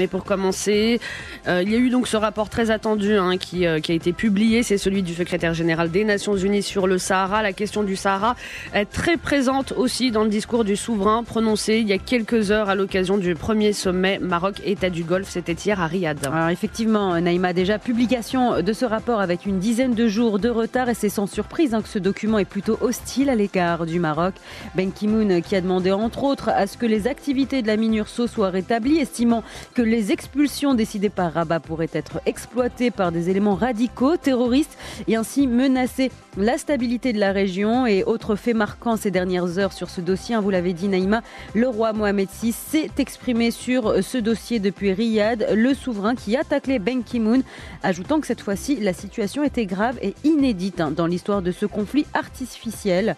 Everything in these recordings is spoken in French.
Mais pour commencer, il y a eu donc ce rapport très attendu qui a été publié, c'est celui du secrétaire général des Nations Unies sur le Sahara. La question du Sahara est très présente aussi dans le discours du souverain prononcé il y a quelques heures à l'occasion du premier sommet Maroc-État du Golfe, c'était hier à Riyad. Alors effectivement, Naïma, déjà publication de ce rapport avec une dizaine de jours de retard et c'est sans surprise que ce document est plutôt hostile à l'égard du Maroc. Ben Ki-moon qui a demandé entre autres à ce que les activités de la MINURSO soient rétablies, estimant que les expulsions décidées par Rabat pourraient être exploitées par des éléments radicaux, terroristes, et ainsi menacer la stabilité de la région. Et autre fait marquant ces dernières heures sur ce dossier, vous l'avez dit Naïma, le roi Mohamed VI s'est exprimé sur ce dossier depuis Riyad, le souverain qui a taclé Ben Ki-moon, ajoutant que cette fois-ci la situation était grave et inédite dans l'histoire de ce conflit artificiel.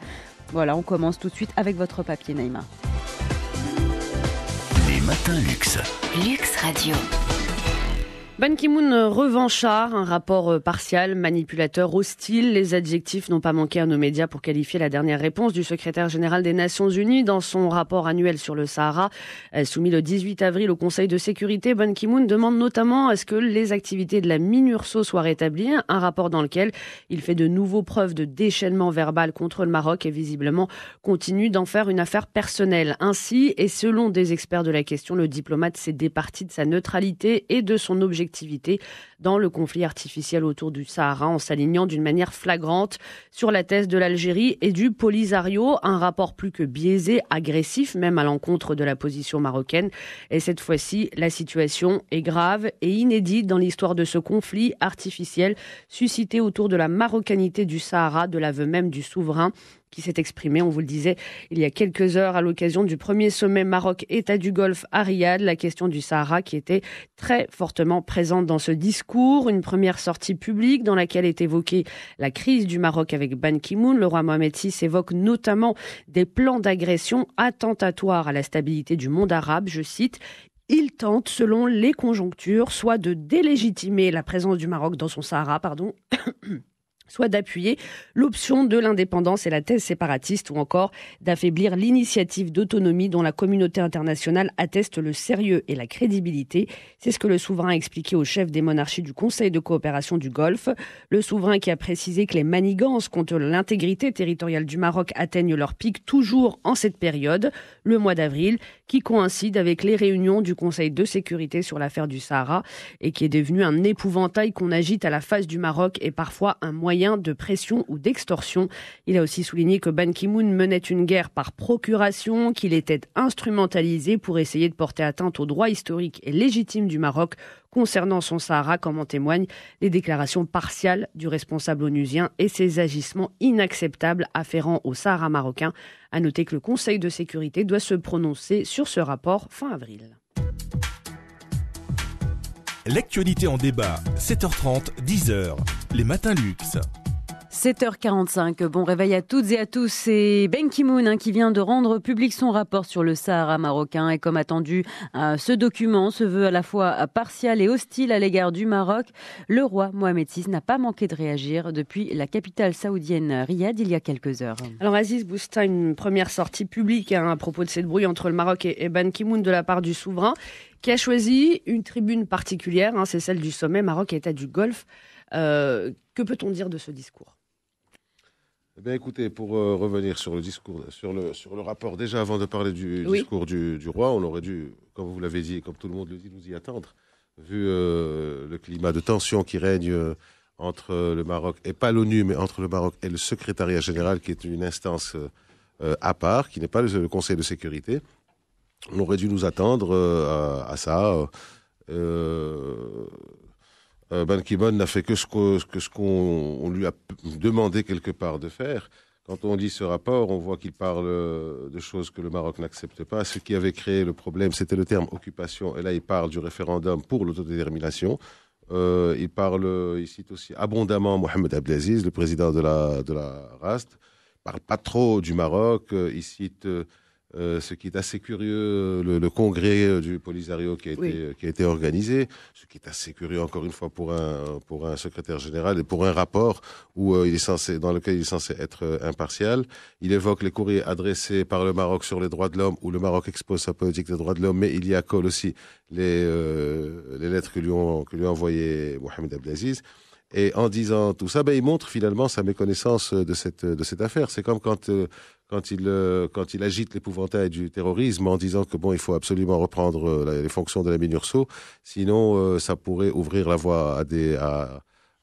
Voilà, on commence tout de suite avec votre papier Naïma. Les matins luxe. Luxe Radio. Ban Ki-moon revanchard, un rapport partial, manipulateur, hostile. Les adjectifs n'ont pas manqué à nos médias pour qualifier la dernière réponse du secrétaire général des Nations Unies dans son rapport annuel sur le Sahara. Soumis le 18 avril au Conseil de sécurité, Ban Ki-moon demande notamment à ce que les activités de la MINURSO soient rétablies. Un rapport dans lequel il fait de nouveaux preuves de déchaînement verbal contre le Maroc et visiblement continue d'en faire une affaire personnelle. Ainsi, et selon des experts de la question, le diplomate s'est départi de sa neutralité et de son objectivité dans le conflit artificiel autour du Sahara en s'alignant d'une manière flagrante sur la thèse de l'Algérie et du Polisario, un rapport plus que biaisé, agressif même à l'encontre de la position marocaine. Et cette fois-ci, la situation est grave et inédite dans l'histoire de ce conflit artificiel suscité autour de la marocanité du Sahara, de l'aveu même du souverain qui s'est exprimé, on vous le disait, il y a quelques heures à l'occasion du premier sommet Maroc-État du Golfe à Riyad, la question du Sahara qui était très fortement présente dans ce discours. Une première sortie publique dans laquelle est évoquée la crise du Maroc avec Ban Ki-moon. Le roi Mohamed VI évoque notamment des plans d'agression attentatoires à la stabilité du monde arabe, je cite. Il tente, selon les conjonctures, soit de délégitimer la présence du Maroc dans son Sahara, soit d'appuyer l'option de l'indépendance et la thèse séparatiste, ou encore d'affaiblir l'initiative d'autonomie dont la communauté internationale atteste le sérieux et la crédibilité. C'est ce que le souverain a expliqué au chef des monarchies du Conseil de coopération du Golfe. Le souverain qui a précisé que les manigances contre l'intégrité territoriale du Maroc atteignent leur pic toujours en cette période, le mois d'avril, qui coïncide avec les réunions du Conseil de sécurité sur l'affaire du Sahara et qui est devenu un épouvantail qu'on agite à la face du Maroc et parfois un moyen de pression ou d'extorsion. Il a aussi souligné que Ban Ki-moon menait une guerre par procuration, qu'il était instrumentalisé pour essayer de porter atteinte aux droits historiques et légitimes du Maroc concernant son Sahara, comme en témoignent les déclarations partiales du responsable onusien et ses agissements inacceptables afférents au Sahara marocain. À noter que le Conseil de sécurité doit se prononcer sur ce rapport fin avril. L'actualité en débat, 7h30, 10h, les matins luxe. 7h45, bon réveil à toutes et à tous. C'est Ben Ki-moon qui vient de rendre public son rapport sur le Sahara marocain. Et comme attendu, ce document se veut à la fois partial et hostile à l'égard du Maroc. Le roi Mohamed VI n'a pas manqué de réagir depuis la capitale saoudienne Riyad il y a quelques heures. Alors Aziz Bousta, une première sortie publique à propos de cette brouille entre le Maroc et Ben Ki-moon de la part du souverain, qui a choisi une tribune particulière, c'est celle du sommet Maroc-État du Golfe. Que peut-on dire de ce discours ? Eh bien, écoutez, pour revenir sur le discours, sur le rapport, déjà avant de parler du discours du roi, on aurait dû, comme vous l'avez dit, comme tout le monde le dit, nous y attendre, vu le climat de tension qui règne entre le Maroc, et pas l'ONU, mais entre le Maroc et le secrétariat général, qui est une instance à part, qui n'est pas le Conseil de sécurité. On aurait dû nous attendre à ça. Ban Ki-moon n'a fait que ce qu'on lui a demandé quelque part de faire. Quand on lit ce rapport, on voit qu'il parle de choses que le Maroc n'accepte pas. Ce qui avait créé le problème, c'était le terme occupation. Et là, il parle du référendum pour l'autodétermination. Il cite aussi abondamment Mohamed Abdelaziz, le président de la RAST. Il ne parle pas trop du Maroc. Il cite Ce qui est assez curieux, le congrès du Polisario qui a été organisé, ce qui est assez curieux encore une fois pour un secrétaire général et pour un rapport dans lequel il est censé être impartial. Il évoque les courriers adressés par le Maroc sur les droits de l'homme, où le Maroc expose sa politique des droits de l'homme, mais il y accole aussi les lettres que lui a envoyées Mohamed Abdelaziz. Et en disant tout ça, il montre finalement sa méconnaissance de cette affaire. C'est comme quand il agite l'épouvantail du terrorisme en disant que il faut absolument reprendre les fonctions de la MINURSO, sinon ça pourrait ouvrir la voie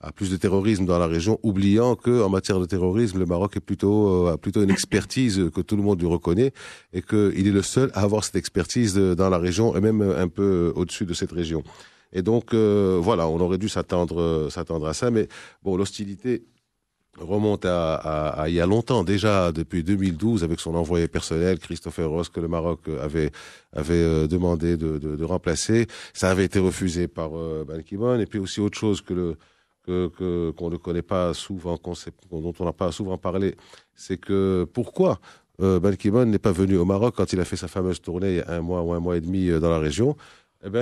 à plus de terrorisme dans la région, oubliant que en matière de terrorisme, le Maroc a plutôt une expertise que tout le monde lui reconnaît et qu'il est le seul à avoir cette expertise dans la région et même un peu au-dessus de cette région. Et donc voilà, on aurait dû s'attendre à ça, mais l'hostilité remonte à il y a longtemps, déjà depuis 2012, avec son envoyé personnel, Christopher Ross, que le Maroc avait demandé de remplacer. Ça avait été refusé par Ban Ki-moon. Et puis aussi autre chose qu'on ne connaît pas souvent, dont on n'a pas souvent parlé, c'est que pourquoi Ban Ki-moon n'est pas venu au Maroc quand il a fait sa fameuse tournée il y a un mois ou un mois et demi dans la région.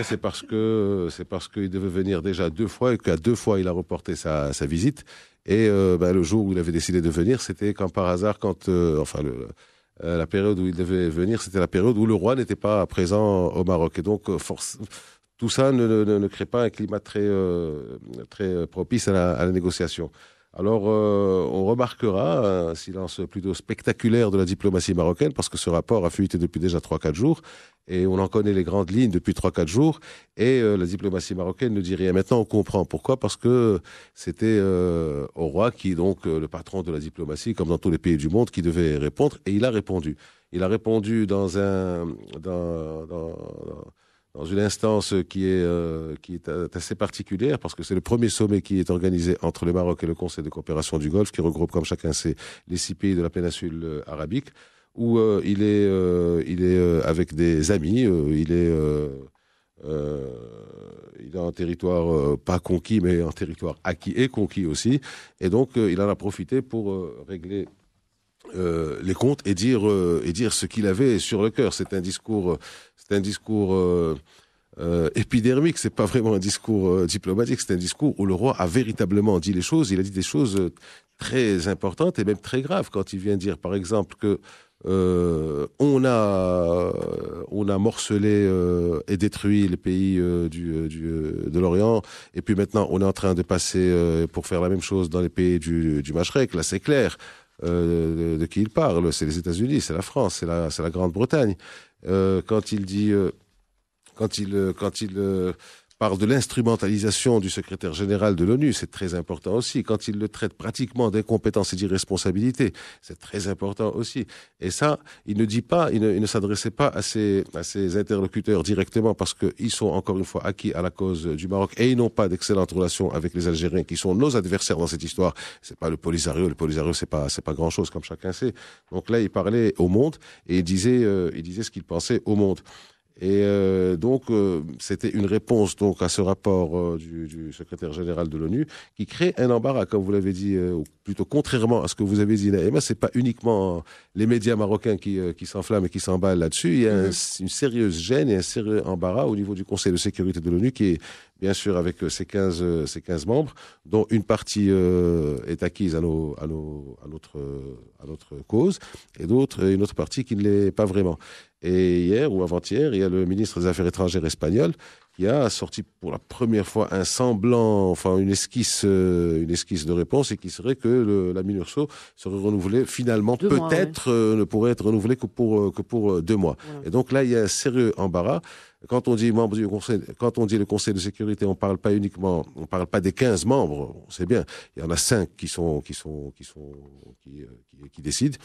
C'est parce qu'il devait venir déjà 2 fois et qu'à 2 fois il a reporté sa visite. Et le jour où il avait décidé de venir, c'était comme par hasard la période où il devait venir, c'était la période où le roi n'était pas présent au Maroc. Et donc tout ça ne crée pas un climat très propice à la négociation. Alors, on remarquera un silence plutôt spectaculaire de la diplomatie marocaine parce que ce rapport a fuité depuis déjà 3-4 jours et on en connaît les grandes lignes depuis 3-4 jours et la diplomatie marocaine ne dit rien. Maintenant, on comprend pourquoi, parce que c'était au roi qui, donc, le patron de la diplomatie, comme dans tous les pays du monde, qui devait répondre et il a répondu. Il a répondu dans une instance qui est assez particulière parce que c'est le premier sommet qui est organisé entre le Maroc et le Conseil de coopération du Golfe qui regroupe, comme chacun sait, les 6 pays de la péninsule arabique où il est avec des amis, il est en territoire pas conquis mais en territoire acquis et conquis aussi et donc il en a profité pour régler les comptes et dire ce qu'il avait sur le cœur. C'est un discours épidermique, c'est pas vraiment un discours diplomatique, c'est un discours où le roi a véritablement dit les choses. Il a dit des choses très importantes et même très graves quand il vient dire, par exemple, que on a morcelé et détruit les pays de l'Orient, et puis maintenant on est en train de passer pour faire la même chose dans les pays du Machrek. Là, c'est clair. De qui il parle, c'est les États-Unis, c'est la France, c'est la Grande-Bretagne. Quand il parle de l'instrumentalisation du secrétaire général de l'ONU, c'est très important aussi. Quand il le traite pratiquement d'incompétence et d'irresponsabilité, c'est très important aussi. Et ça, il ne s'adressait pas à ses interlocuteurs directement parce qu'ils sont encore une fois acquis à la cause du Maroc et ils n'ont pas d'excellentes relations avec les Algériens qui sont nos adversaires dans cette histoire. C'est pas le Polisario. Le Polisario, c'est pas grand chose comme chacun sait. Donc là, il parlait au monde et il disait ce qu'il pensait au monde. Et donc, c'était une réponse donc à ce rapport du secrétaire général de l'ONU qui crée un embarras, comme vous l'avez dit, ou plutôt contrairement à ce que vous avez dit, Naïma, c'est pas uniquement les médias marocains qui s'enflamment et qui s'emballent là-dessus. Il y a une sérieuse gêne et un sérieux embarras au niveau du Conseil de sécurité de l'ONU qui est bien sûr avec ses 15 membres, dont une partie est acquise à notre cause et une autre partie qui ne l'est pas vraiment. Et hier ou avant-hier, il y a le ministre des Affaires étrangères espagnol qui a sorti pour la première fois un semblant, une esquisse de réponse et qui serait que la MINURSO serait renouvelée finalement, ne pourrait être renouvelée que pour 2 mois. Voilà. Et donc là, il y a un sérieux embarras. Quand on dit membre du Conseil, quand on dit le Conseil de sécurité, on parle pas des 15 membres, on sait bien. Il y en a 5 qui décident.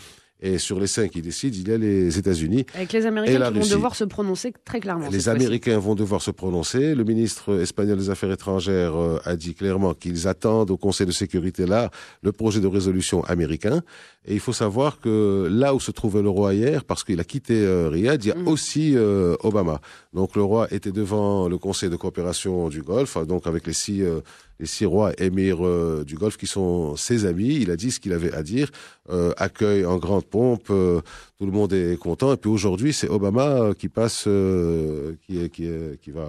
Et sur les 5 qui décident, il y a les États-Unis. Avec les Américains qui vont devoir se prononcer très clairement. Les Américains vont devoir se prononcer. Le ministre espagnol des Affaires étrangères a dit clairement qu'ils attendent au Conseil de sécurité là le projet de résolution américain. Et il faut savoir que là où se trouvait le roi hier, parce qu'il a quitté Riyad, il y a aussi Obama. Donc le roi était devant le Conseil de coopération du Golfe, donc avec les 6 rois émirs du Golfe qui sont ses amis. Il a dit ce qu'il avait à dire, accueil en grande pompe, tout le monde est content. Et puis aujourd'hui, c'est Obama qui passe, qui va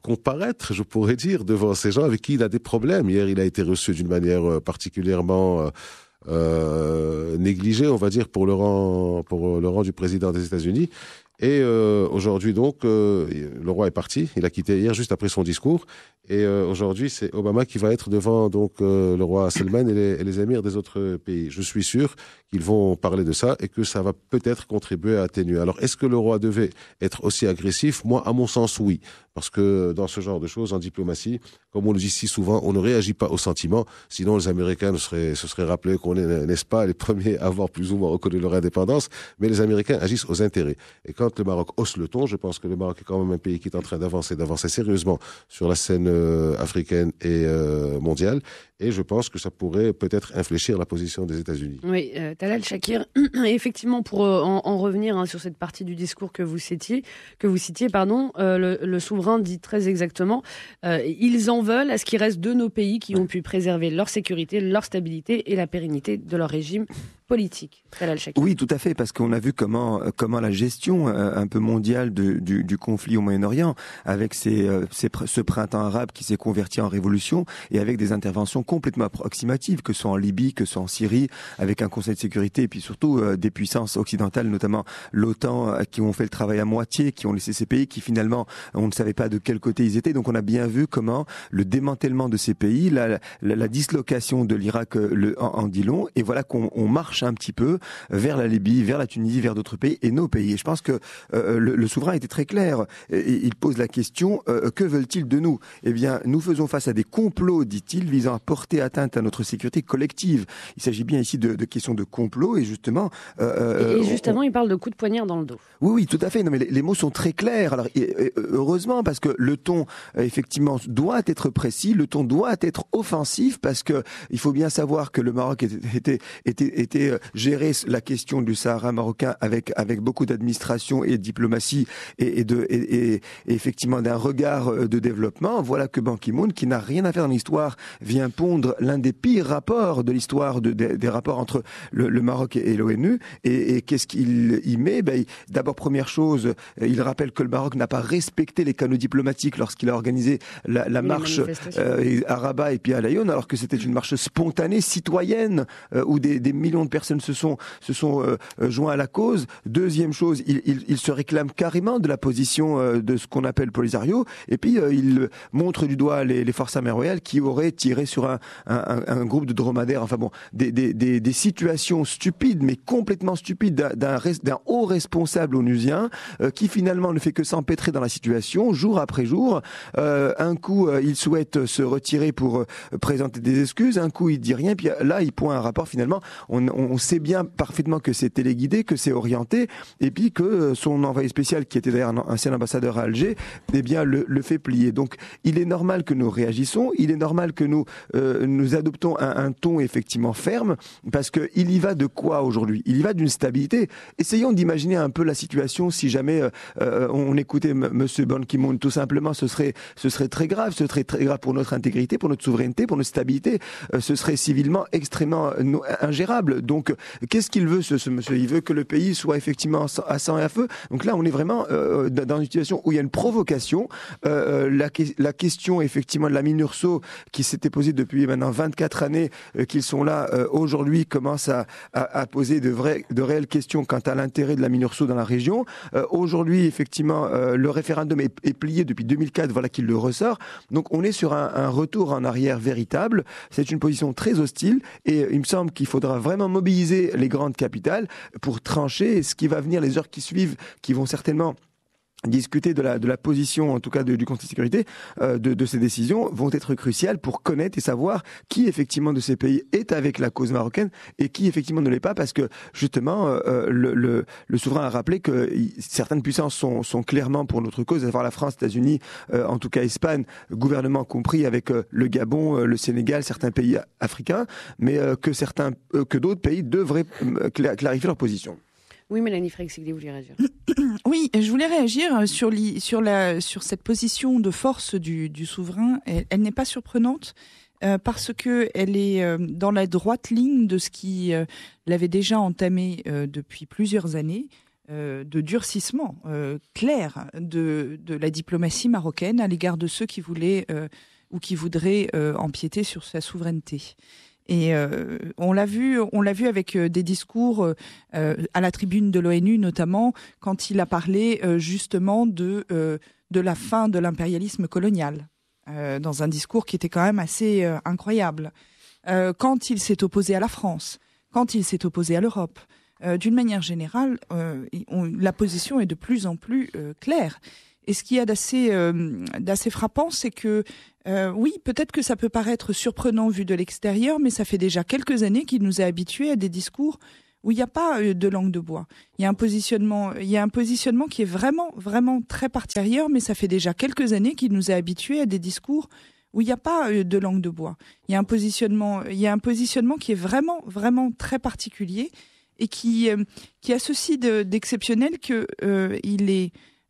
comparaître, je pourrais dire, devant ces gens avec qui il a des problèmes. Hier, il a été reçu d'une manière particulièrement négligée, on va dire, pour le rang du président des États-Unis. Et aujourd'hui, donc, le roi est parti. Il a quitté hier, juste après son discours. Et aujourd'hui, c'est Obama qui va être devant donc le roi Salman et les émirs des autres pays. Je suis sûr qu'ils vont parler de ça et que ça va peut-être contribuer à atténuer. Alors, est-ce que le roi devait être aussi agressif ? Moi, à mon sens, oui. Parce que dans ce genre de choses, en diplomatie, comme on le dit si souvent, on ne réagit pas aux sentiments. Sinon, les Américains se seraient rappelés qu'on est, n'est-ce pas, les premiers à avoir plus ou moins reconnu leur indépendance. Mais les Américains agissent aux intérêts. Et quand le Maroc hausse le ton, je pense que le Maroc est quand même un pays qui est en train d'avancer sérieusement sur la scène africaine et mondiale. Et je pense que ça pourrait peut-être infléchir la position des États-Unis. Oui, Talal Shakir, effectivement, pour en revenir sur cette partie du discours que vous citiez, le souverain dit très exactement, ils en veulent à ce qu'il reste de nos pays qui ont pu préserver leur sécurité, leur stabilité et la pérennité de leur régime politique. Talal Shakir. Oui, tout à fait, parce qu'on a vu comment la gestion un peu mondiale du conflit au Moyen-Orient, avec ce printemps arabe qui s'est converti en révolution, et avec des interventions complètement approximatives, que ce soit en Libye, que ce soit en Syrie, avec un Conseil de sécurité, et puis surtout des puissances occidentales, notamment l'OTAN, qui ont fait le travail à moitié, qui ont laissé ces pays, qui finalement, on ne savait pas de quel côté ils étaient. Donc on a bien vu comment le démantèlement de ces pays, la dislocation de l'Irak en dit long, et voilà qu'on marche un petit peu vers la Libye, vers la Tunisie, vers d'autres pays, et nos pays. Et je pense que le souverain était très clair. Il pose la question, que veulent-ils de nous ? Eh bien, nous faisons face à des complots, dit-il, visant à porter atteinte à notre sécurité collective. Il s'agit bien ici de questions de complot, et justement... justement, il parle de coups de poignard dans le dos. Oui, tout à fait. Non, mais les mots sont très clairs. Alors, heureusement, parce que le ton, effectivement, doit être précis, le ton doit être offensif, parce que il faut bien savoir que le Maroc était gérer la question du Sahara marocain avec beaucoup d'administration et de diplomatie et effectivement d'un regard de développement. Voilà que Ban Ki-moon, qui n'a rien à faire dans l'histoire, vient pondre l'un des pires rapports de l'histoire des rapports entre le Maroc et l'ONU. Et qu'est-ce qu'il y met ? D'abord, première chose, il rappelle que le Maroc n'a pas respecté les canaux diplomatiques lorsqu'il a organisé la marche à Rabat et puis à Laayoune, alors que c'était une marche spontanée, citoyenne, où des millions de personnes se sont joints à la cause. Deuxième chose, il se réclame carrément de la position de ce qu'on appelle Polisario, et puis il montre du doigt les forces armées royales qui auraient tiré sur un groupe de dromadaires. Enfin bon, des situations stupides, mais complètement stupides d'un haut responsable onusien qui finalement ne fait que s'empêtrer dans la situation jour après jour. Un coup, il souhaite se retirer pour présenter des excuses, un coup il dit rien, puis là il pointe un rapport. Finalement, on sait bien parfaitement que c'est téléguidé, que c'est orienté, et puis que son envoyé spécial, qui était d'ailleurs un ancien ambassadeur à Alger, eh bien le fait plier. Donc il est normal que nous réagissons, il est normal que nous adoptons un ton effectivement ferme, parce que il y va de quoi aujourd'hui ? Il y va d'une stabilité. Essayons d'imaginer un peu la situation si jamais on écoutait Monsieur Ban Ki-moon. Tout simplement, ce serait très grave. Ce serait très grave pour notre intégrité, pour notre souveraineté, pour notre stabilité. Ce serait civilement extrêmement ingérable. Donc, qu'est-ce qu'il veut, ce monsieur ? Il veut que le pays soit effectivement à sang et à feu. Donc là, on est vraiment dans une situation où il y a une provocation. La question, effectivement, de la MINURSO, qui s'était posée depuis maintenant 24 années, qu'ils sont là aujourd'hui, commence à poser de réelles questions quant à l'intérêt de la MINURSO dans la région. Aujourd'hui, effectivement, le référendum est plié depuis 2004, voilà qu'il le ressort. Donc on est sur un retour en arrière véritable. C'est une position très hostile, et il me semble qu'il faudra vraiment mobiliser les grandes capitales pour trancher ce qui va venir les heures qui suivent, qui vont certainement discuter de la position, en tout cas du Conseil de sécurité, de ces décisions, vont être cruciales pour connaître et savoir qui effectivement de ces pays est avec la cause marocaine et qui effectivement ne l'est pas, parce que justement le souverain a rappelé que certaines puissances sont clairement pour notre cause, à savoir la France, États-Unis, en tout cas Espagne, gouvernement compris, avec le Gabon, le Sénégal, certains pays africains, mais que d'autres pays devraient clarifier leur position. Oui, Mélanie Freixig, vous voulez réagir ? Oui, je voulais réagir sur cette position de force du souverain. Elle n'est pas surprenante. parce qu'elle est dans la droite ligne de ce qui l'avait déjà entamé depuis plusieurs années, de durcissement clair de la diplomatie marocaine à l'égard de ceux qui voulaient ou qui voudraient empiéter sur sa souveraineté. Et on l'a vu avec des discours à la tribune de l'ONU notamment, quand il a parlé justement de la fin de l'impérialisme colonial, dans un discours qui était quand même assez incroyable. Quand il s'est opposé à la France, quand il s'est opposé à l'Europe, d'une manière générale, la position est de plus en plus claire. Et ce qu'il y a d'assez frappant, c'est que oui, peut-être que ça peut paraître surprenant vu de l'extérieur, mais ça fait déjà quelques années qu'il nous a habitués à des discours où il n'y a pas de langue de bois. Il y a un positionnement qui est vraiment, vraiment très particulier, mais ça fait déjà quelques années qu'il nous a habitués à des discours où il n'y a pas de langue de bois. Il y a un positionnement qui est vraiment, vraiment très particulier et qui a ceci d'exceptionnel que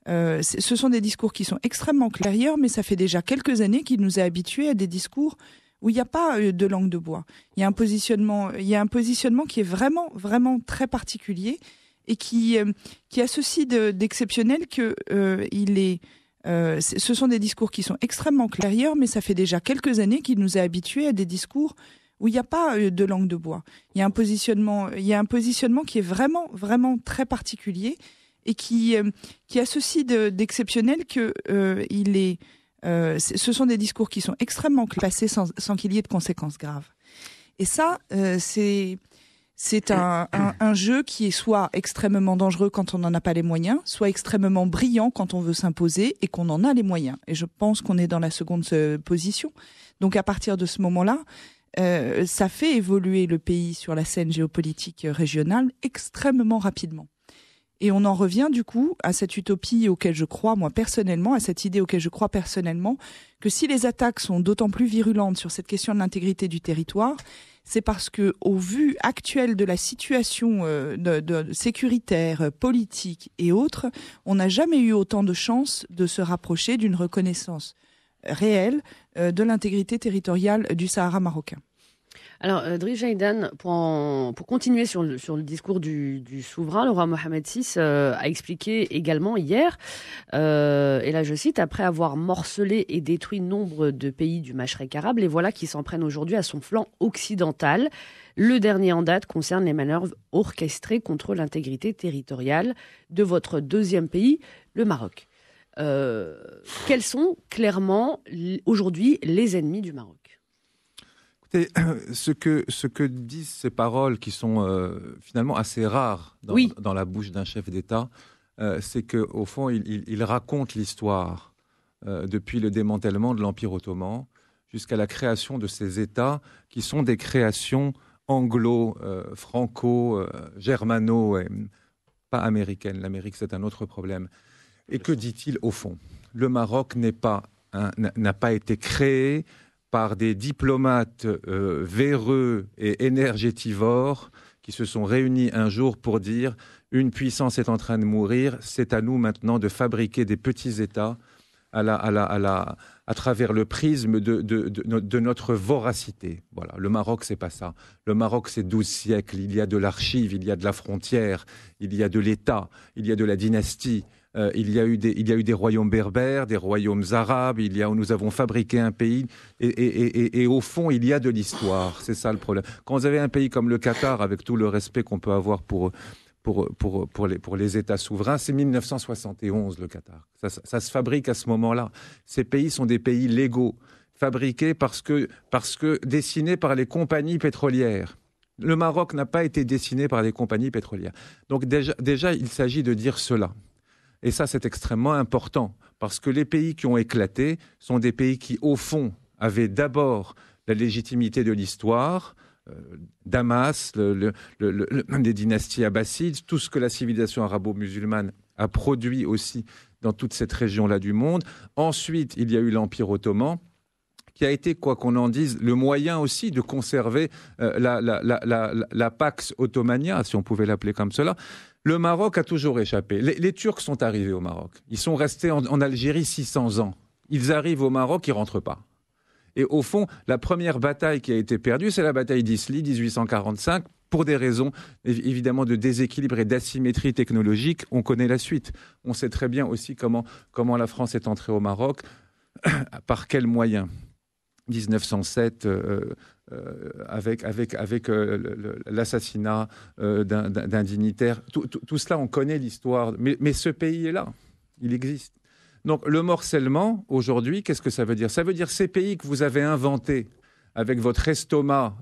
ce sont des discours qui sont extrêmement clairs, mais ça fait déjà quelques années qu'il nous a habitués à des discours où il n'y a pas de langue de bois. Il y a un positionnement qui est vraiment, vraiment très particulier et qui a ceci d'exceptionnel que ce sont des discours qui sont extrêmement clairs, mais ça fait déjà quelques années qu'il nous a habitués à des discours où il n'y a pas de langue de bois. Il y a un positionnement qui est vraiment, vraiment très particulier et qui a ceci d'exceptionnel que ce sont des discours qui sont extrêmement passés sans qu'il y ait de conséquences graves. Et ça, c'est un jeu qui est soit extrêmement dangereux quand on n'en a pas les moyens, soit extrêmement brillant quand on veut s'imposer et qu'on en a les moyens. Et je pense qu'on est dans la seconde position. Donc à partir de ce moment-là, ça fait évoluer le pays sur la scène géopolitique régionale extrêmement rapidement. Et on en revient du coup à cette utopie auquel je crois moi personnellement, à cette idée auquel je crois personnellement, que si les attaques sont d'autant plus virulentes sur cette question de l'intégrité du territoire, c'est parce que au vu actuel de la situation de sécuritaire, politique et autres, on n'a jamais eu autant de chances de se rapprocher d'une reconnaissance réelle de l'intégrité territoriale du Sahara marocain. Alors, Driss Jaidan, pour continuer sur le discours du souverain, le roi Mohamed VI a expliqué également hier, et là je cite, « Après avoir morcelé et détruit nombre de pays du Machrek arabe, les voilà qui s'en prennent aujourd'hui à son flanc occidental. Le dernier en date concerne les manœuvres orchestrées contre l'intégrité territoriale de votre deuxième pays, le Maroc. » Quels sont clairement aujourd'hui les ennemis du Maroc ? Ce que disent ces paroles qui sont finalement assez rares dans la bouche d'un chef d'État, c'est qu'au fond, il raconte l'histoire depuis le démantèlement de l'Empire ottoman jusqu'à la création de ces États qui sont des créations anglo, franco, germano, pas américaines. L'Amérique, c'est un autre problème. Et que dit-il au fond ? Le Maroc n'a pas été créé par des diplomates véreux et énergétivores qui se sont réunis un jour pour dire « une puissance est en train de mourir, c'est à nous maintenant de fabriquer des petits États à travers le prisme de notre voracité. » Voilà, le Maroc, c'est pas ça. Le Maroc, c'est 12 siècles. Il y a de l'archive, il y a de la frontière, il y a de l'État, il y a de la dynastie. Il y a eu des royaumes berbères, des royaumes arabes, nous avons fabriqué un pays et au fond, il y a de l'histoire. C'est ça le problème. Quand vous avez un pays comme le Qatar, avec tout le respect qu'on peut avoir pour les États souverains, c'est 1971 le Qatar. Ça se fabrique à ce moment-là. Ces pays sont des pays légaux, fabriqués parce que dessinés par les compagnies pétrolières. Le Maroc n'a pas été dessiné par les compagnies pétrolières. Donc déjà il s'agit de dire cela. Et ça, c'est extrêmement important, parce que les pays qui ont éclaté sont des pays qui, au fond, avaient d'abord la légitimité de l'histoire, Damas, les dynasties abbassides, tout ce que la civilisation arabo-musulmane a produit aussi dans toute cette région-là du monde. Ensuite, il y a eu l'Empire ottoman, qui a été, quoi qu'on en dise, le moyen aussi de conserver la Pax Ottomania, si on pouvait l'appeler comme cela. Le Maroc a toujours échappé. Les Turcs sont arrivés au Maroc. Ils sont restés en Algérie 600 ans. Ils arrivent au Maroc, ils ne rentrent pas. Et au fond, la première bataille qui a été perdue, c'est la bataille d'Isly, 1845, pour des raisons évidemment de déséquilibre et d'asymétrie technologique. On connaît la suite. On sait très bien aussi comment la France est entrée au Maroc, par quels moyens. 1907, avec l'assassinat d'un dignitaire. Tout cela, on connaît l'histoire. Mais ce pays est là. Il existe. Donc, le morcellement, aujourd'hui, qu'est-ce que ça veut dire ? Ça veut dire ces pays que vous avez inventés avec votre estomac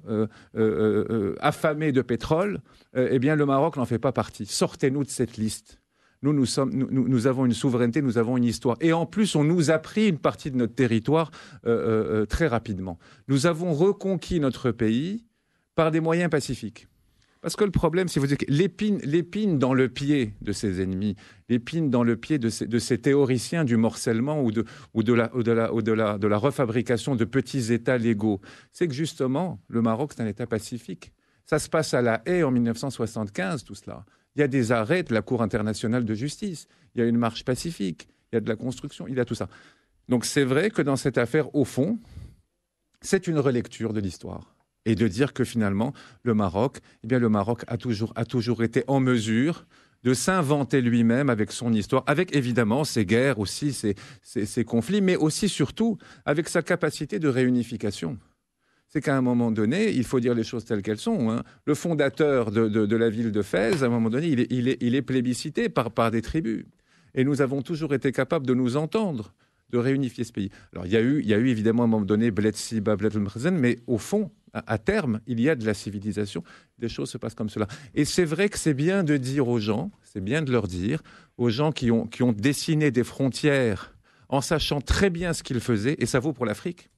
affamé de pétrole, eh bien, le Maroc n'en fait pas partie. Sortez-nous de cette liste. Nous avons une souveraineté, nous avons une histoire. Et en plus, on nous a pris une partie de notre territoire très rapidement. Nous avons reconquis notre pays par des moyens pacifiques. Parce que le problème, c'est l'épine dans le pied de ses ennemis, l'épine dans le pied de ces théoriciens du morcellement ou de la refabrication de petits États légaux, c'est que justement, le Maroc, c'est un État pacifique. Ça se passe à La Haye en 1975, tout cela. Il y a des arrêts de la Cour internationale de justice, il y a une marche pacifique, il y a de la construction, il y a tout ça. Donc c'est vrai que dans cette affaire, au fond, c'est une relecture de l'histoire. Et de dire que finalement, le Maroc a toujours été en mesure de s'inventer lui-même avec son histoire, avec évidemment ses guerres aussi, ses conflits, mais aussi surtout avec sa capacité de réunification. C'est qu'à un moment donné, il faut dire les choses telles qu'elles sont. Hein. Le fondateur de la ville de Fès, à un moment donné, il est plébiscité par des tribus. Et nous avons toujours été capables de nous entendre, de réunifier ce pays. Alors, il y a eu évidemment à un moment donné Bled Siba, Bled Mrezen, mais au fond, à terme, il y a de la civilisation. Des choses se passent comme cela. Et c'est vrai que c'est bien de dire aux gens, c'est bien de leur dire, aux gens qui ont dessiné des frontières en sachant très bien ce qu'ils faisaient, et ça vaut pour l'Afrique.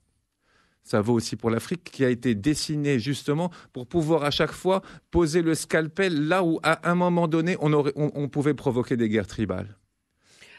Ça vaut aussi pour l'Afrique, qui a été dessinée justement pour pouvoir à chaque fois poser le scalpel là où, à un moment donné, on pouvait provoquer des guerres tribales.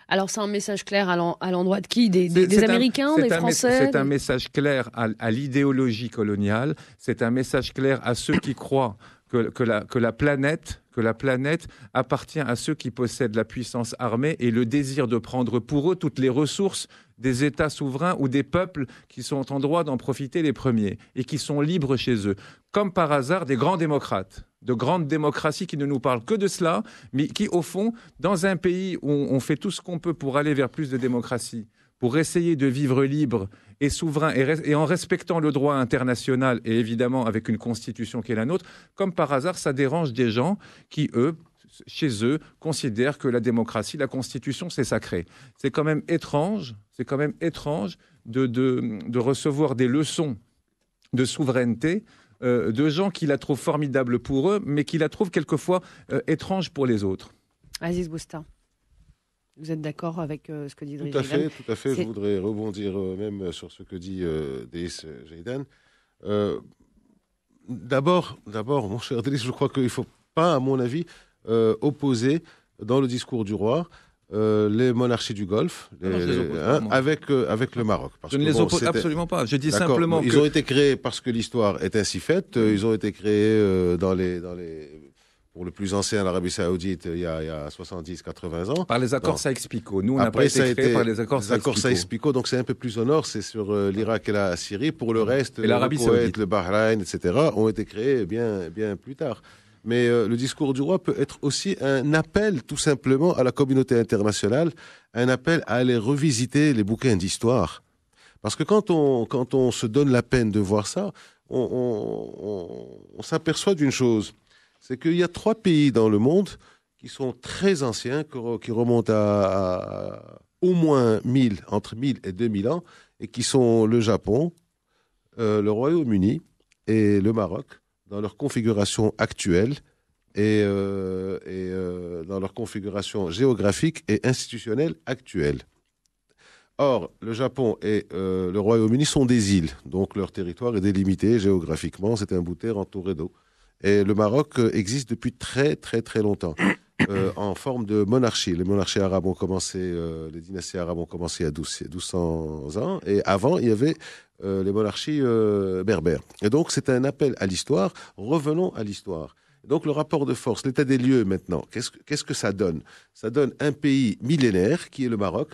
Alors, c'est un message clair à l'endroit de qui ? Des Américains, des Français ? C'est un message clair à l'idéologie coloniale. C'est un message clair à ceux qui croient que la planète appartient à ceux qui possèdent la puissance armée et le désir de prendre pour eux toutes les ressources des États souverains ou des peuples qui sont en droit d'en profiter les premiers et qui sont libres chez eux. Comme par hasard, des grands démocrates, de grandes démocraties qui ne nous parlent que de cela, mais qui, au fond, dans un pays où on fait tout ce qu'on peut pour aller vers plus de démocratie, pour essayer de vivre libre et souverain et en respectant le droit international et évidemment avec une constitution qui est la nôtre, comme par hasard, ça dérange des gens qui, eux, chez eux, considèrent que la démocratie, la constitution, c'est sacré. C'est quand même étrange de recevoir des leçons de souveraineté de gens qui la trouvent formidable pour eux, mais qui la trouvent quelquefois étrange pour les autres. Aziz Bousta, vous êtes d'accord avec ce que dit Driss Jaidan ? Tout à fait. Je voudrais rebondir même sur ce que dit Driss Jaidan. D'abord, mon cher Driss, je crois qu'il ne faut pas, à mon avis, opposer dans le discours du roi les monarchies du Golfe avec le Maroc. Parce je ne les oppose absolument pas. Je dis simplement ils ont été créés parce que l'histoire est ainsi faite. Ils ont été créés pour le plus ancien, l'Arabie Saoudite, il y a 70-80 ans. Par les accords Saïx-Picot. Nous, on n'a pas été créés par les accords Saïx-Picot. Donc c'est un peu plus au nord, c'est sur l'Irak et la Syrie. Pour le reste, l'Arabie Saoudite, le Bahreïn, etc., ont été créés bien plus tard. Mais le discours du roi peut être aussi un appel, tout simplement, à la communauté internationale, un appel à aller revisiter les bouquins d'histoire. Parce que quand on se donne la peine de voir ça, on s'aperçoit d'une chose, c'est qu'il y a 3 pays dans le monde qui sont très anciens, qui remontent à au moins entre 1000 et 2000 ans, et qui sont le Japon, le Royaume-Uni et le Maroc, dans leur configuration actuelle et dans leur configuration géographique et institutionnelle actuelle. Or, le Japon et le Royaume-Uni sont des îles, donc leur territoire est délimité géographiquement, c'est un bout de terre entouré d'eau. Et le Maroc existe depuis très très très longtemps, en forme de monarchie. Les monarchies arabes ont commencé, les dynasties arabes ont commencé à 1200 ans, et avant il y avait les monarchies berbères. Et donc c'est un appel à l'histoire. Revenons à l'histoire. Donc le rapport de force, l'état des lieux maintenant, qu'est-ce que ça donne ? Ça donne un pays millénaire qui est le Maroc,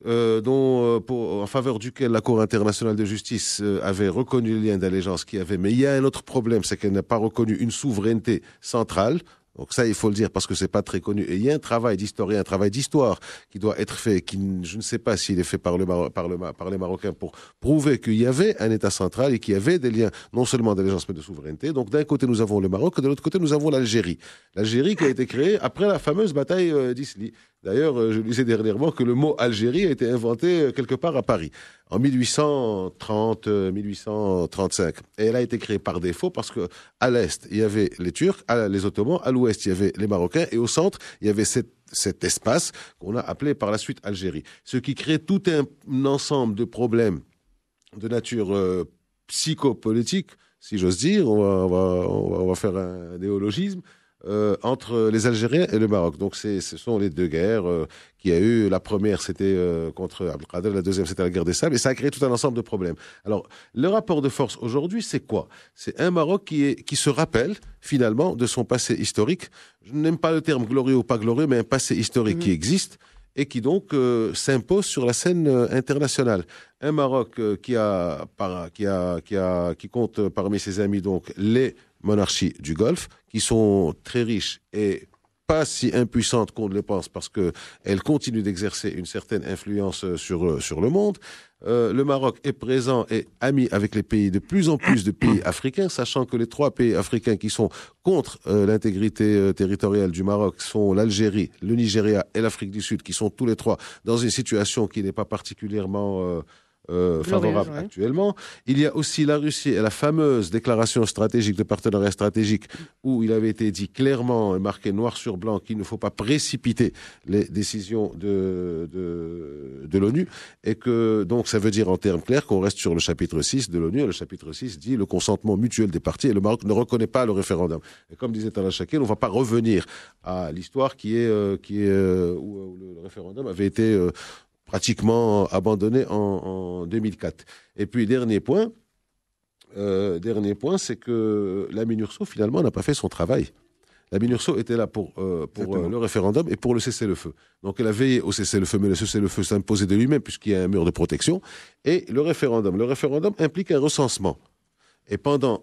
en faveur duquel la Cour internationale de justice avait reconnu le lien d'allégeance qu'il y avait. Mais il y a un autre problème, c'est qu'elle n'a pas reconnu une souveraineté centrale. Donc ça, il faut le dire parce que c'est pas très connu. Et il y a un travail d'historien, un travail d'histoire qui doit être fait, je ne sais pas s'il est fait par les Marocains pour prouver qu'il y avait un État central et qu'il y avait des liens non seulement d'allégeance mais de souveraineté. Donc d'un côté, nous avons le Maroc et de l'autre côté, nous avons l'Algérie. L'Algérie qui a été créée après la fameuse bataille d'Isly. D'ailleurs, je lisais dernièrement que le mot Algérie a été inventé quelque part à Paris, en 1830, 1835. Et elle a été créée par défaut parce que à l'est, il y avait les Turcs, les Ottomans, à l'ouest, il y avait les Marocains, et au centre, il y avait cet espace qu'on a appelé par la suite Algérie. Ce qui crée tout un ensemble de problèmes de nature psychopolitique, si j'ose dire. On va faire un néologisme. Entre les Algériens et le Maroc. Donc ce sont les deux guerres qu'il y a eu. La première, c'était contre Abdelkader, la deuxième, c'était la guerre des Sables, et ça a créé tout un ensemble de problèmes. Alors, le rapport de force aujourd'hui, c'est quoi? C'est un Maroc qui se rappelle, finalement, de son passé historique. Je n'aime pas le terme glorieux ou pas glorieux, mais un passé historique qui existe et qui donc s'impose sur la scène internationale. Un Maroc qui compte parmi ses amis donc les monarchies du Golfe, qui sont très riches et pas si impuissantes qu'on ne le pense parce qu'elles continuent d'exercer une certaine influence sur le monde. Le Maroc est présent et ami avec de plus en plus de pays africains, sachant que les 3 pays africains qui sont contre l'intégrité territoriale du Maroc sont l'Algérie, le Nigeria et l'Afrique du Sud, qui sont tous les 3 dans une situation qui n'est pas particulièrement favorable actuellement. Il y a aussi la Russie et la fameuse déclaration stratégique de partenariat stratégique où il avait été dit clairement, marqué noir sur blanc, qu'il ne faut pas précipiter les décisions de l'ONU, et que donc ça veut dire en termes clairs qu'on reste sur le chapitre 6 de l'ONU, et le chapitre 6 dit le consentement mutuel des parties, et le Maroc ne reconnaît pas le référendum. Et comme disait Talal Shakil, on ne va pas revenir à l'histoire où le référendum avait été pratiquement abandonné en 2004. Et puis, dernier point, c'est que la MINURSO, finalement, n'a pas fait son travail. La MINURSO était là pour le référendum et pour le cessez-le-feu. Donc, elle a veillé au cessez-le-feu, mais le cessez-le-feu s'imposait de lui-même puisqu'il y a un mur de protection. Et le référendum implique un recensement. Et pendant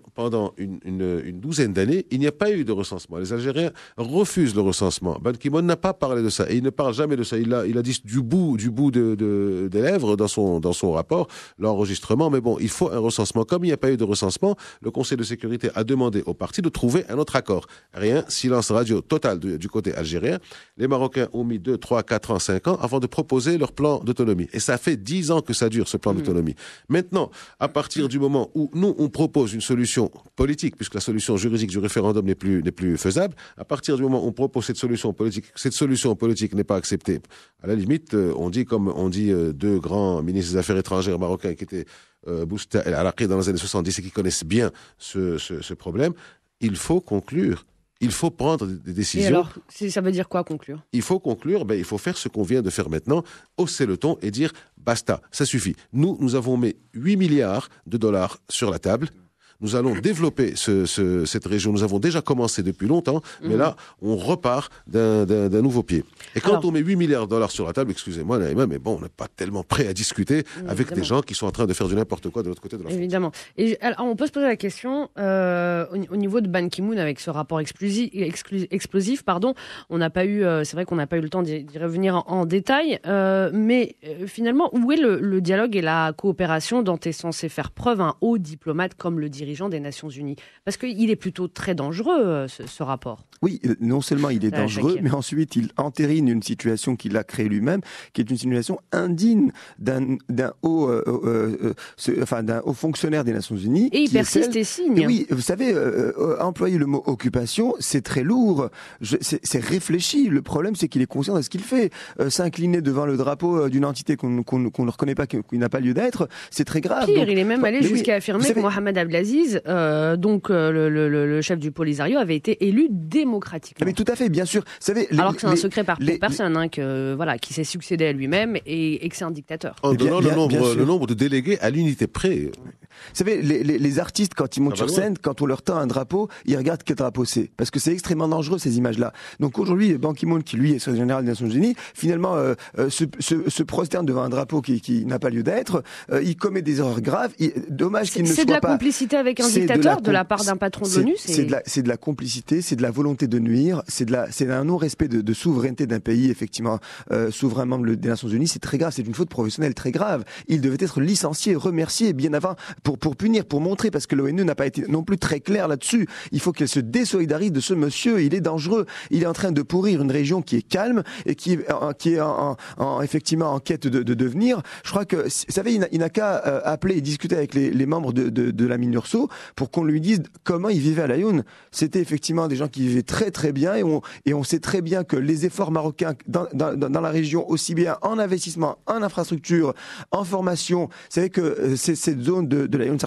une douzaine d'années, il n'y a pas eu de recensement. Les Algériens refusent le recensement. Ban Ki-moon n'a pas parlé de ça. Et il ne parle jamais de ça. Il a dit du bout des lèvres dans son rapport, l'enregistrement. Mais bon, il faut un recensement. Comme il n'y a pas eu de recensement, le Conseil de sécurité a demandé aux partis de trouver un autre accord. Rien, silence radio total du côté algérien. Les Marocains ont mis 2, 3, 4 ans, 5 ans avant de proposer leur plan d'autonomie. Et ça fait 10 ans que ça dure, ce plan d'autonomie. Maintenant, à partir du moment où nous, on propose une solution politique, puisque la solution juridique du référendum n'est plus faisable, à partir du moment où on propose cette solution politique n'est pas acceptée. À la limite, on dit, comme on dit 2 grands ministres des Affaires étrangères marocains qui étaient Boustat El Araqi dans les années 70 et qui connaissent bien ce problème, il faut conclure. Il faut prendre des décisions. Et alors, ça veut dire quoi, conclure? Il faut conclure, il faut faire ce qu'on vient de faire maintenant, hausser le ton et dire basta, ça suffit. Nous avons mis 8 milliards de dollars sur la table. Nous allons développer cette région. Nous avons déjà commencé depuis longtemps, mais là, on repart d'un nouveau pied. Et quand on met 8 milliards de dollars sur la table, excusez-moi, Naïma, mais bon, on n'est pas tellement prêt à discuter avec des gens qui sont en train de faire du n'importe quoi de l'autre côté de la frontière. Évidemment. Et alors, on peut se poser la question, au niveau de Ban Ki-moon, avec ce rapport explosif, on n'a pas eu, c'est vrai qu'on n'a pas eu le temps d'y revenir en détail, mais finalement, où est le dialogue et la coopération dont est censé faire preuve un haut diplomate comme le dirigeant des Nations Unies? Parce qu'il est plutôt très dangereux, ce rapport. Oui, non seulement il est dangereux, mais ensuite il entérine une situation qu'il a créée lui-même, qui est une situation indigne d'un haut fonctionnaire des Nations Unies. Et il persiste et signe. Et oui, vous savez, employer le mot occupation, c'est très lourd, c'est réfléchi. Le problème, c'est qu'il est conscient de ce qu'il fait. S'incliner devant le drapeau d'une entité qu'on ne reconnaît pas, qui n'a pas lieu d'être, c'est très grave. Pire, il est même allé jusqu'à affirmer que Mohamed Abdelaziz, le chef du Polisario, avait été élu démocratiquement. Mais tout à fait, bien sûr. Vous savez, alors que c'est un secret pour personne, qui s'est succédé à lui-même et que c'est un dictateur. En donnant le nombre de délégués à l'unité près. Vous savez, les artistes, quand ils montent sur scène, quand on leur tend un drapeau, ils regardent quel drapeau c'est. Parce que c'est extrêmement dangereux, ces images-là. Donc aujourd'hui, Ban Ki-moon, qui lui est secrétaire général des Nations Unies, finalement, se prosterne devant un drapeau qui n'a pas lieu d'être. Il commet des erreurs graves. Dommage qu'il ne soit pas... C'est de la complicité avec un dictateur de la part d'un patron de l'ONU. C'est de la complicité, c'est de la volonté de nuire, c'est un non-respect de souveraineté d'un pays, effectivement, souverain membre des Nations Unies. C'est très grave, c'est une faute professionnelle très grave. Il devait être licencié, remercié bien avant pour punir, pour montrer, parce que l'ONU n'a pas été non plus très claire là-dessus. Il faut qu'elle se désolidarise de ce monsieur. Il est dangereux. Il est en train de pourrir une région qui est calme et qui est effectivement en quête de devenir. Je crois que, vous savez, il n'a qu'à appeler et discuter avec les membres de la MINURSO pour qu'on lui dise comment ils vivaient à Laayoune. C'était effectivement des gens qui vivaient très très bien et on sait très bien que les efforts marocains dans la région, aussi bien en investissement, en infrastructure, en formation, vous savez que cette zone de Laayoune,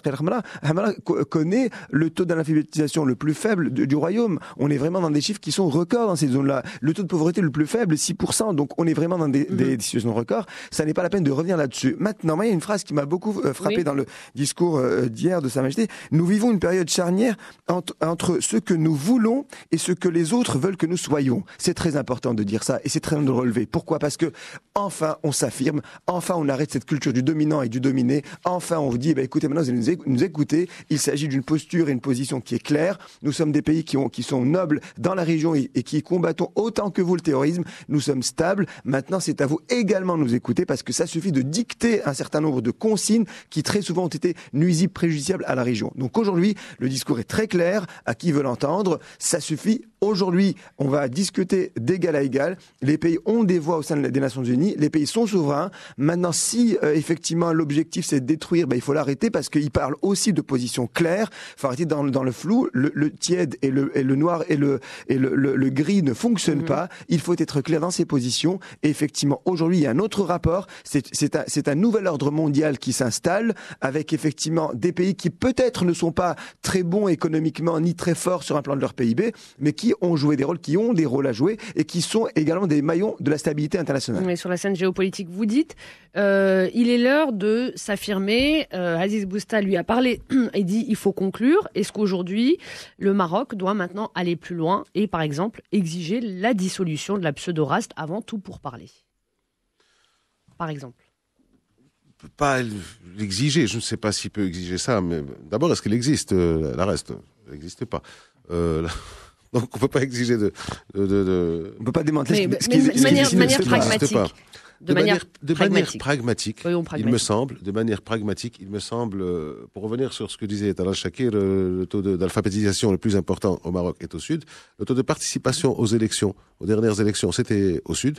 Hamala connaît le taux d'analphabétisation le plus faible du royaume. On est vraiment dans des chiffres qui sont records dans ces zones-là. Le taux de pauvreté le plus faible, 6%. Donc on est vraiment dans des situations records. Ça n'est pas la peine de revenir là-dessus. Maintenant, il y a une phrase qui m'a beaucoup frappé dans le discours d'hier de Sa Majesté. Nous vivons une période charnière entre ce que nous voulons et ce que les autres veulent que nous soyons. C'est très important de dire ça et c'est très important de le relever. Pourquoi ? Parce que enfin on s'affirme, enfin on arrête cette culture du dominant et du dominé, enfin on vous dit écoutez, maintenant vous allez nous écouter, il s'agit d'une posture et une position qui est claire. Nous sommes des pays qui sont nobles dans la région et qui combattons autant que vous le terrorisme. Nous sommes stables. Maintenant, c'est à vous également de nous écouter parce que ça suffit de dicter un certain nombre de consignes qui très souvent ont été nuisibles, préjudiciables à la région. Donc aujourd'hui, le discours est très clair à qui veut l'entendre. Ça suffit. Aujourd'hui, on va discuter d'égal à égal. Les pays ont des voix au sein des Nations Unies. Les pays sont souverains. Maintenant, si effectivement l'objectif c'est de détruire, il faut l'arrêter parce qu'il parle aussi de positions claires. Il faut arrêter dans le flou. Le tiède et le noir et le gris ne fonctionnent pas. Il faut être clair dans ses positions. Et effectivement, aujourd'hui, il y a un autre rapport. C'est un nouvel ordre mondial qui s'installe avec effectivement des pays qui peut-être ne sont pas très bons économiquement ni très forts sur un plan de leur PIB, mais qui ont joué des rôles, qui ont des rôles à jouer et qui sont également des maillons de la stabilité internationale. Mais sur la scène géopolitique, vous dites, il est l'heure de s'affirmer. Aziz Bousta lui a parlé et dit il faut conclure. Est-ce qu'aujourd'hui, le Maroc doit maintenant aller plus loin et, par exemple, exiger la dissolution de la pseudo-RAST avant tout pour parler ? Par exemple. Pas l'exiger, je ne sais pas s'il peut exiger ça, mais d'abord, est-ce qu'elle existe, la RAST ? Elle n'existe pas. Donc on ne peut pas exiger de... On ne peut pas démanteler ce qui existe. De manière pragmatique. De manière pragmatique, il me semble, pour revenir sur ce que disait Talal Shakir, le taux d'alphabétisation le plus important au Maroc est au sud. Le taux de participation aux élections, aux dernières élections, c'était au sud.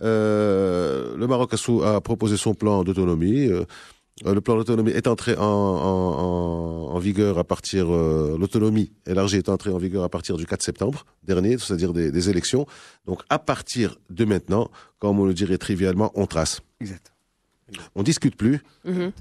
Le Maroc a proposé son plan d'autonomie. Le plan d'autonomie est entré en vigueur à partir, l'autonomie élargie est entrée en vigueur à partir du 4 septembre dernier, c'est-à-dire des élections. Donc, à partir de maintenant, comme on le dirait trivialement, on trace. Exact. On discute plus,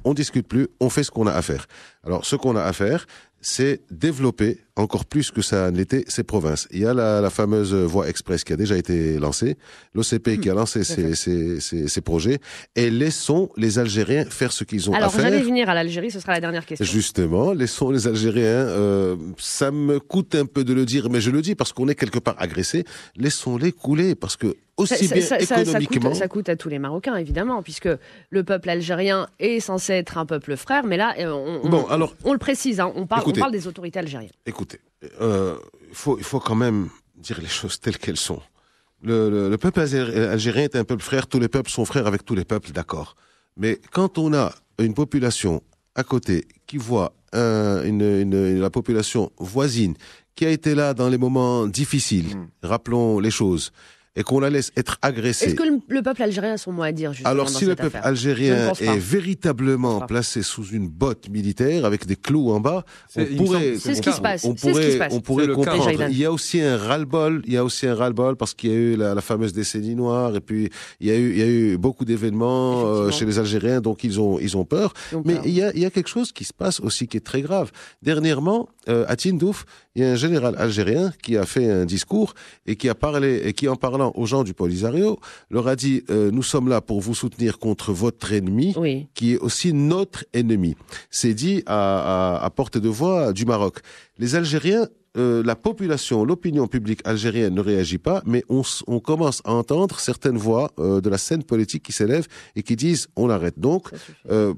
on fait ce qu'on a à faire. Alors, ce qu'on a à faire, c'est développer encore plus que ça l'était ces provinces. Il y a la fameuse voie express qui a déjà été lancée, l'OCP qui a lancé ses projets, et laissons les Algériens faire ce qu'ils ont à faire. Alors, j'allais venir à l'Algérie, ce sera la dernière question. Justement, laissons les Algériens, ça me coûte un peu de le dire, mais je le dis parce qu'on est quelque part agressé, laissons-les couler, parce que aussi bien économiquement... Ça coûte à tous les Marocains, évidemment, puisque le peuple algérien est censé être un peuple frère, mais là, on le précise, hein, on parle des autorités algériennes. Écoutez, il faut quand même dire les choses telles qu'elles sont. Le peuple algérien est un peuple frère, tous les peuples sont frères avec tous les peuples, d'accord. Mais quand on a une population à côté qui voit la population voisine qui a été là dans les moments difficiles, rappelons les choses, et qu'on la laisse être agressée. Est-ce que le peuple algérien a son mot à dire, justement, alors, si le peuple algérien est véritablement placé sous une botte militaire avec des clous en bas, c'est ce qui se passe. On pourrait comprendre. Il y a aussi un ras-le-bol, parce qu'il y a eu la fameuse décennie noire, et puis il y a eu beaucoup d'événements chez les Algériens, donc ils ont peur. Mais il y a quelque chose qui se passe aussi qui est très grave. Dernièrement, à Tindouf, il y a un général algérien qui a fait un discours et qui a parlé, et qui, en parlant aux gens du Polisario, leur a dit nous sommes là pour vous soutenir contre votre ennemi, qui est aussi notre ennemi. C'est dit à portée de voix du Maroc. Les Algériens, la population, l'opinion publique algérienne ne réagit pas, mais on commence à entendre certaines voix de la scène politique qui s'élèvent et qui disent on arrête. Donc,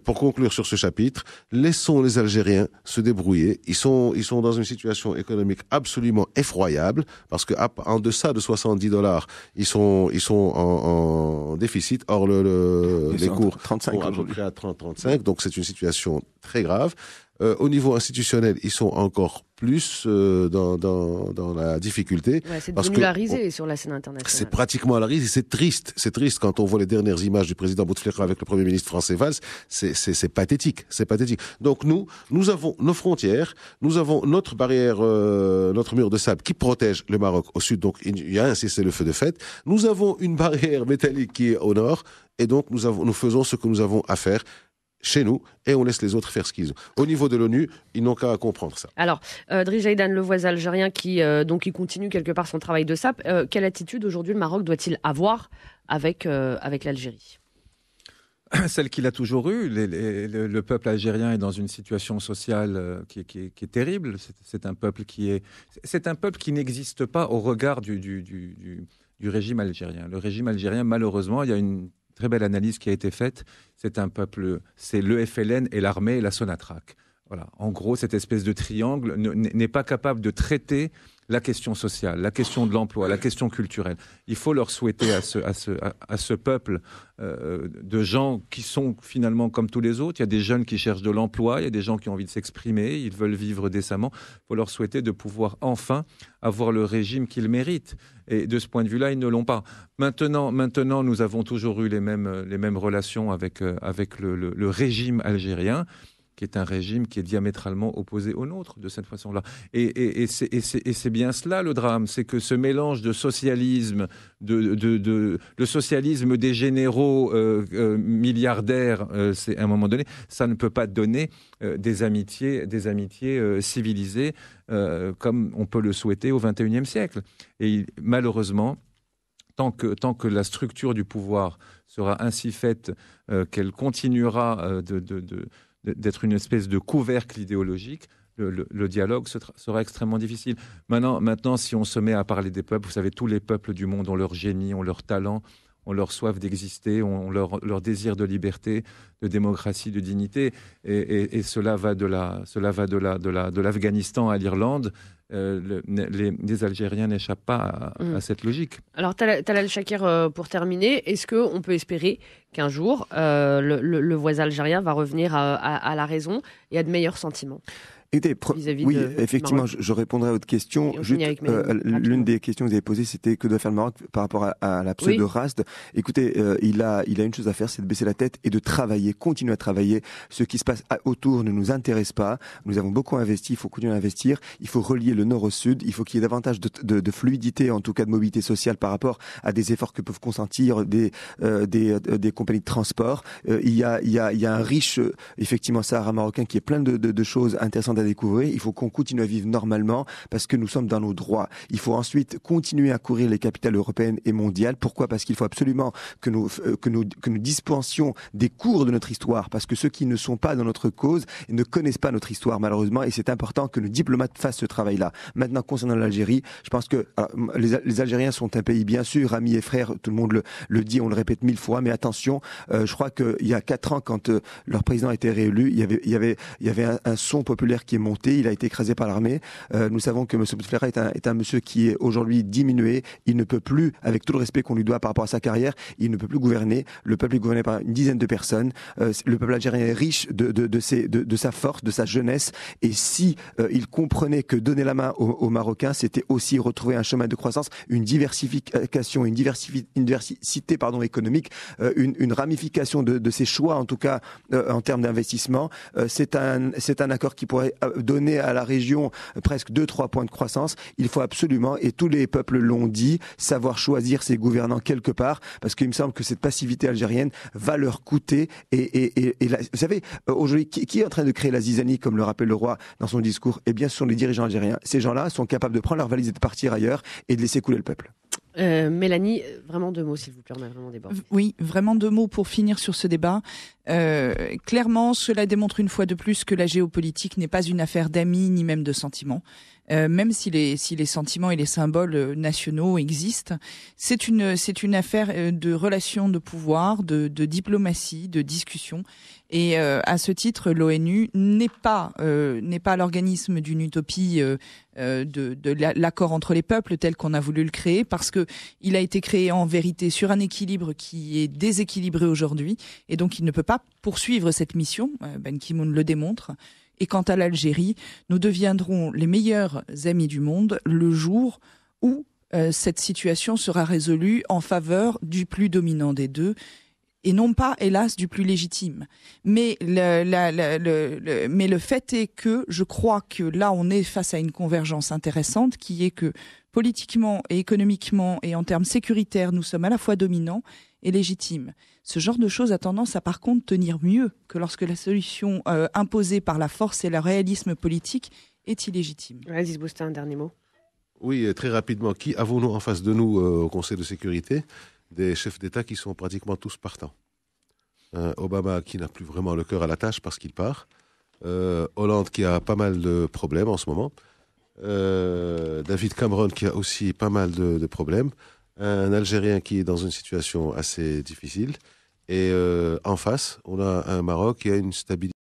pour conclure sur ce chapitre, laissons les Algériens se débrouiller. Ils sont dans une situation économique absolument effroyable parce que en deçà de $70, ils sont en déficit. Or, les cours 35 sont à peu près à 30-35, donc c'est une situation très grave. Au niveau institutionnel, ils sont encore plus dans la difficulté. Ouais, c'est devenu la risée sur la scène internationale. C'est pratiquement la risée. C'est triste. C'est triste quand on voit les dernières images du président Bouteflika avec le Premier ministre français Valls. C'est pathétique. C'est pathétique. Donc nous avons nos frontières, nous avons notre barrière, notre mur de sable qui protège le Maroc au sud. Donc il y a un cessez-le-feu de fait. Nous avons une barrière métallique qui est au nord. Et donc nous faisons ce que nous avons à faire chez nous, et on laisse les autres faire ce qu'ils ont. Au niveau de l'ONU, ils n'ont qu'à comprendre ça. Alors, Driss Jaidan, le voisin algérien qui continue quelque part son travail de sape, quelle attitude aujourd'hui le Maroc doit-il avoir avec l'Algérie ? Celle qu'il a toujours eue. Le peuple algérien est dans une situation sociale qui est terrible. C'est un peuple qui n'existe pas au regard du régime algérien. Le régime algérien, malheureusement, il y a une très belle analyse qui a été faite. C'est un peuple, c'est le FLN et l'armée et la Sonatrach. Voilà. En gros, cette espèce de triangle n'est pas capable de traiter la question sociale, la question de l'emploi, la question culturelle. Il faut leur souhaiter à ce peuple de gens qui sont finalement comme tous les autres. Il y a des jeunes qui cherchent de l'emploi, il y a des gens qui ont envie de s'exprimer, ils veulent vivre décemment. Il faut leur souhaiter de pouvoir enfin avoir le régime qu'ils méritent. Et de ce point de vue-là, ils ne l'ont pas. Maintenant, nous avons toujours eu les mêmes relations avec le régime algérien, qui est un régime qui est diamétralement opposé au nôtre, de cette façon-là. Et c'est bien cela le drame, c'est que ce mélange de socialisme, le socialisme des généraux milliardaires, c'est à un moment donné, ça ne peut pas donner des amitiés civilisées comme on peut le souhaiter au XXIe siècle. Et malheureusement, tant que la structure du pouvoir sera ainsi faite qu'elle continuera d'être une espèce de couvercle idéologique, le dialogue sera extrêmement difficile. Maintenant, si on se met à parler des peuples, vous savez, tous les peuples du monde ont leur génie, ont leur talent, ont leur soif d'exister, ont leur désir de liberté, de démocratie, de dignité, et cela va de l'Afghanistan à l'Irlande. Les Algériens n'échappent pas à cette logique. Alors, Talal Shakir, pour terminer, est-ce qu'on peut espérer qu'un jour, le voisin algérien va revenir à la raison et à de meilleurs sentiments ? Oui, effectivement, je répondrai à votre question. L'une des questions que vous avez posées, c'était que doit faire le Maroc par rapport à la pseudo-Rasd. Écoutez, il a une chose à faire, c'est de baisser la tête et de travailler, continuer à travailler. Ce qui se passe autour ne nous intéresse pas. Nous avons beaucoup investi, il faut continuer à investir. Il faut relier le nord au sud. Il faut qu'il y ait davantage de fluidité, en tout cas de mobilité sociale par rapport à des efforts que peuvent consentir des compagnies de transport. Il y a un riche, effectivement, Sahara marocain qui est plein de choses intéressantes à découvrir. Il faut qu'on continue à vivre normalement parce que nous sommes dans nos droits. Il faut ensuite continuer à courir les capitales européennes et mondiales. Pourquoi ? Parce qu'il faut absolument que nous dispensions des cours de notre histoire, parce que ceux qui ne sont pas dans notre cause ne connaissent pas notre histoire malheureusement, et c'est important que nos diplomates fassent ce travail-là. Maintenant, concernant l'Algérie, je pense que les Algériens sont un pays bien sûr amis et frères, tout le monde le dit, on le répète 1000 fois, mais attention, je crois qu'il y a 4 ans, quand leur président a été réélu, il y avait un son populaire qui est monté, il a été écrasé par l'armée. Nous savons que M. Bouteflika est un monsieur qui est aujourd'hui diminué. Il ne peut plus, avec tout le respect qu'on lui doit par rapport à sa carrière, il ne peut plus gouverner. Le peuple est gouverné par une dizaine de personnes. Le peuple algérien est riche de sa force, de sa jeunesse. Et si il comprenait que donner la main aux Marocains, c'était aussi retrouver un chemin de croissance, une diversification, une diversité économique, une ramification de ses choix, en tout cas en termes d'investissement, c'est un accord qui pourrait donner à la région presque 2-3 points de croissance. Il faut absolument, et tous les peuples l'ont dit, savoir choisir ses gouvernants quelque part, parce qu'il me semble que cette passivité algérienne va leur coûter. Vous savez, aujourd'hui, qui est en train de créer la zizanie, comme le rappelle le roi dans son discours? Eh bien, ce sont les dirigeants algériens. Ces gens-là sont capables de prendre leur valise et de partir ailleurs et de laisser couler le peuple. Mélanie, vraiment 2 mots s'il vous plaît, on a vraiment débordé. Oui, vraiment 2 mots pour finir sur ce débat. Clairement, cela démontre une fois de plus que la géopolitique n'est pas une affaire d'amis ni même de sentiments. Même si les sentiments et les symboles nationaux existent, c'est une affaire de relations de pouvoir, de diplomatie, de discussion. Et à ce titre, l'ONU n'est pas l'organisme d'une utopie de l'accord entre les peuples tel qu'on a voulu le créer, parce que il a été créé en vérité sur un équilibre qui est déséquilibré aujourd'hui, et donc il ne peut pas poursuivre cette mission. Ban Ki-moon le démontre. Et quant à l'Algérie, nous deviendrons les meilleurs amis du monde le jour où cette situation sera résolue en faveur du plus dominant des deux, et non pas, hélas, du plus légitime. Mais le fait est que je crois que là, on est face à une convergence intéressante, qui est que politiquement et économiquement et en termes sécuritaires, nous sommes à la fois dominants et légitimes. Ce genre de choses a tendance à, par contre, tenir mieux que lorsque la solution imposée par la force et le réalisme politique est illégitime. Aziz Bousta, un dernier mot. Oui, très rapidement. Qui avons-nous en face de nous au Conseil de sécurité? Des chefs d'État qui sont pratiquement tous partants. Obama qui n'a plus vraiment le cœur à la tâche parce qu'il part. Hollande qui a pas mal de problèmes en ce moment. David Cameron qui a aussi pas mal de problèmes. Un Algérien qui est dans une situation assez difficile. Et en face, on a un Maroc qui a une stabilité.